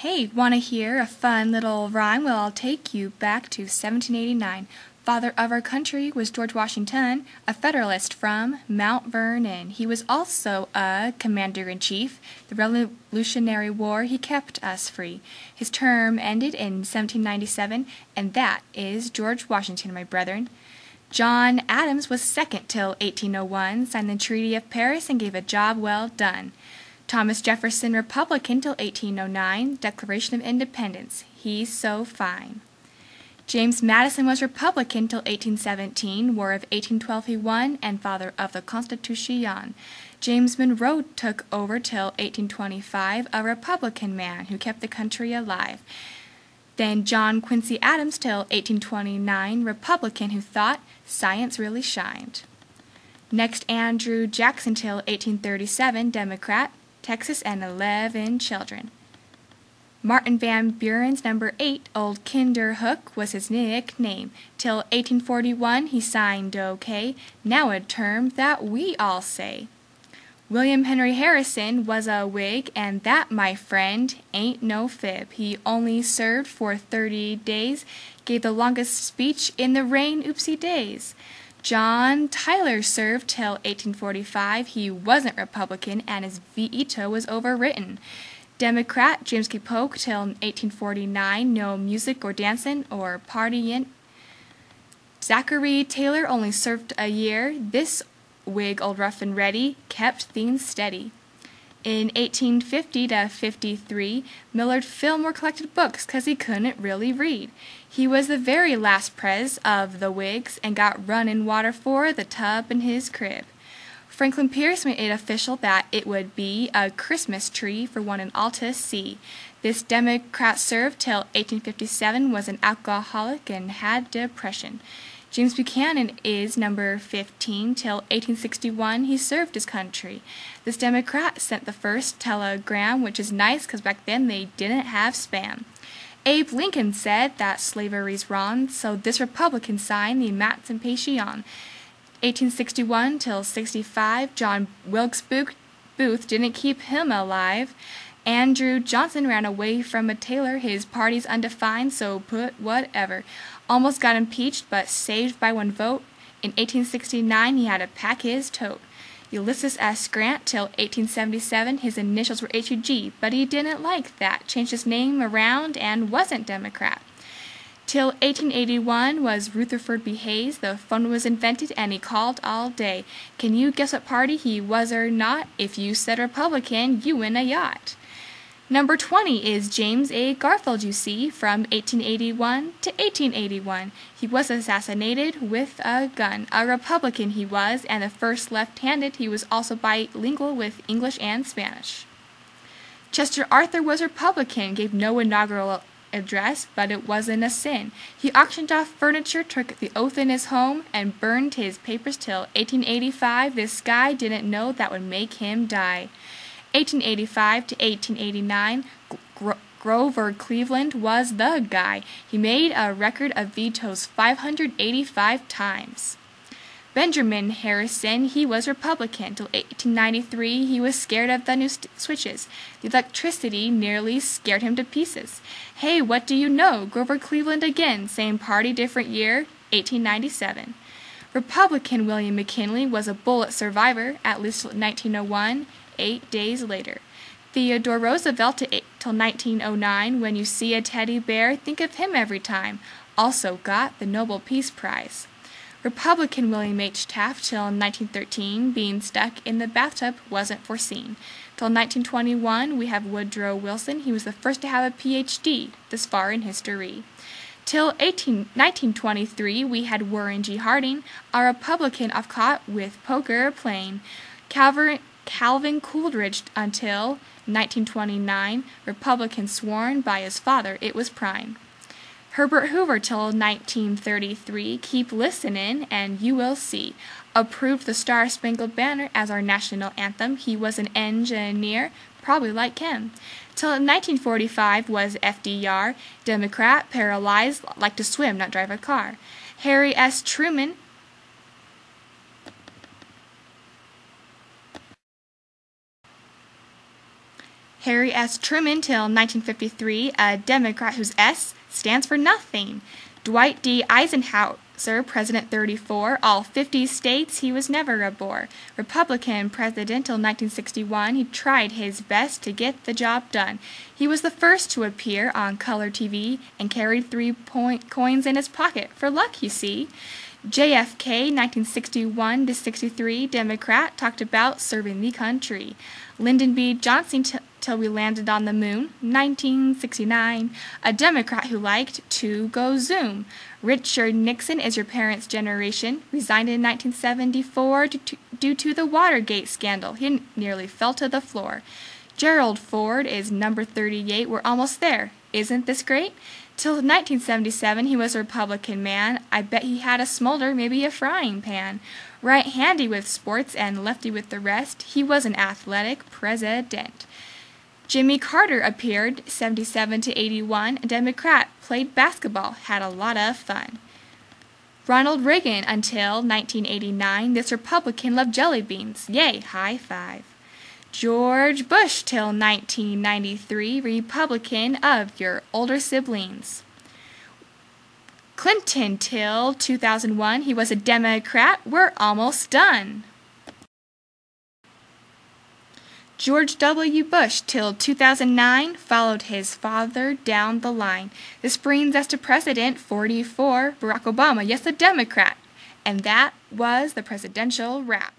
Hey, want to hear a fun little rhyme? Well, I'll take you back to 1789. Father of our country was George Washington, a Federalist from Mount Vernon. He was also a commander-in-chief. The Revolutionary War, he kept us free. His term ended in 1797, and that is George Washington, my brethren. John Adams was second till 1801, signed the Treaty of Paris and gave a job well done. Thomas Jefferson, Republican till 1809, Declaration of Independence, he's so fine. James Madison was Republican till 1817, War of 1812 he won, and father of the Constitution. James Monroe took over till 1825, a Republican man who kept the country alive. Then John Quincy Adams till 1829, Republican who thought science really shined. Next Andrew Jackson till 1837, Democrat, Texas and 11 children. Martin Van Buren's number 8, Old Kinderhook, was his nickname. Till 1841 he signed OK, now a term that we all say. William Henry Harrison was a Whig, and that, my friend, ain't no fib. He only served for 30 days, gave the longest speech in the reign oopsie days. John Tyler served till 1845. He wasn't Republican, and his veto was overwritten. Democrat James K. Polk till 1849. No music or dancing or partying. Zachary Taylor only served a year. This Whig, old rough and ready, kept things steady. In 1850 to 53, Millard Fillmore collected books 'cause he couldn't really read. He was the very last prez of the Whigs and got running water for the tub in his crib. Franklin Pierce made it official that it would be a Christmas tree for one and all to see. This Democrat served till 1857, was an alcoholic and had depression. James Buchanan is number 15 till 1861. He served his country. This Democrat sent the first telegram, which is nice because back then they didn't have spam. Abe Lincoln said that slavery's wrong, so this Republican signed the Emancipation. 1861 till 65, John Wilkes Booth didn't keep him alive. Andrew Johnson ran away from a tailor. His party's undefined, so put whatever. Almost got impeached, but saved by one vote. In 1869, he had to pack his tote. Ulysses S. Grant till 1877, his initials were HUG, but he didn't like that. Changed his name around and wasn't Democrat. Till 1881 was Rutherford B. Hayes. The phone was invented and he called all day. Can you guess what party he was or not? If you said Republican, you win a yacht. Number 20 is James A. Garfield, you see, from 1881 to 1881. He was assassinated with a gun. A Republican he was, and the first left-handed. He was also bilingual with English and Spanish. Chester Arthur was Republican, gave no inaugural address, but it wasn't a sin. He auctioned off furniture, took the oath in his home, and burned his papers till 1885. This guy didn't know that would make him die. 1885 to 1889, Grover Cleveland was the guy. He made a record of vetoes 585 times. Benjamin Harrison, he was Republican. Till 1893, he was scared of the new switches. The electricity nearly scared him to pieces. Hey, what do you know? Grover Cleveland again. Same party, different year, 1897. Republican William McKinley was a bullet survivor, at least till 1901. 8 days later. Theodore Roosevelt till 1909. When you see a teddy bear, think of him every time. Also got the Nobel Peace Prize. Republican William H. Taft till 1913. Being stuck in the bathtub wasn't foreseen. Till 1921, we have Woodrow Wilson. He was the first to have a PhD this far in history. Till 1923, we had Warren G. Harding, a Republican off caught with poker playing. Calvin Coolidge until 1929, Republican sworn by his father it was prime. Herbert Hoover till 1933, keep listening and you will see. Approved the Star-Spangled Banner as our national anthem. He was an engineer, probably like him. Till 1945 was FDR, Democrat, paralyzed, liked to swim, not drive a car. Harry S. Truman, Harry S. Truman till 1953, a Democrat whose S stands for nothing. Dwight D. Eisenhower, President 34, all 50 states, he was never a bore. Republican president till 1961, he tried his best to get the job done. He was the first to appear on color TV and carried 3-point coins in his pocket, for luck, you see. JFK, 1961 to 63, Democrat, talked about serving the country. Lyndon B. Johnson till we landed on the moon, 1969, a Democrat who liked to go Zoom. Richard Nixon is your parents' generation, resigned in 1974 due to the Watergate scandal. He nearly fell to the floor. Gerald Ford is number 38. We're almost there. Isn't this great? Till 1977, he was a Republican man. I bet he had a smolder, maybe a frying pan. Right-handy with sports and lefty with the rest, he was an athletic president. Jimmy Carter appeared, 77 to 81, a Democrat, played basketball, had a lot of fun. Ronald Reagan until 1989, this Republican loved jelly beans. Yay, high five. George Bush till 1993, Republican of your older siblings. Clinton till 2001, he was a Democrat. We're almost done. George W. Bush till 2009 followed his father down the line. This brings us to President 44, Barack Obama, yes, a Democrat. And that was the presidential wrap.